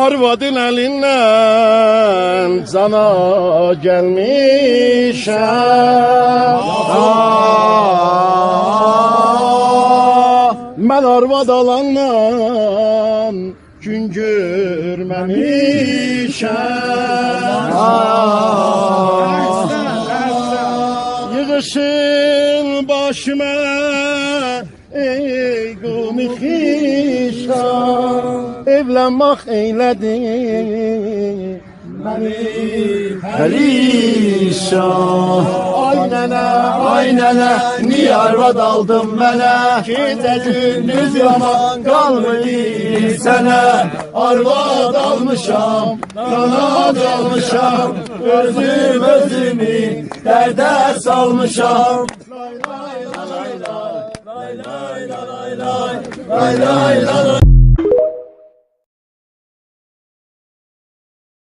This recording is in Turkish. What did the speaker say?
arvadın elinden cana gelmişem. Ben arvad alandan gün görmemişem. Yığışın başıma ey qumi xişan, evlenmek eyledi beni perişan. Ay nene, niye arvad aldın bana? Gece gündüz yaman kalmadı sana. Arvad almışam, kanat almışam, özümü derde salmışam. Lay lay lay lay lay lay lay lay lay lay lay.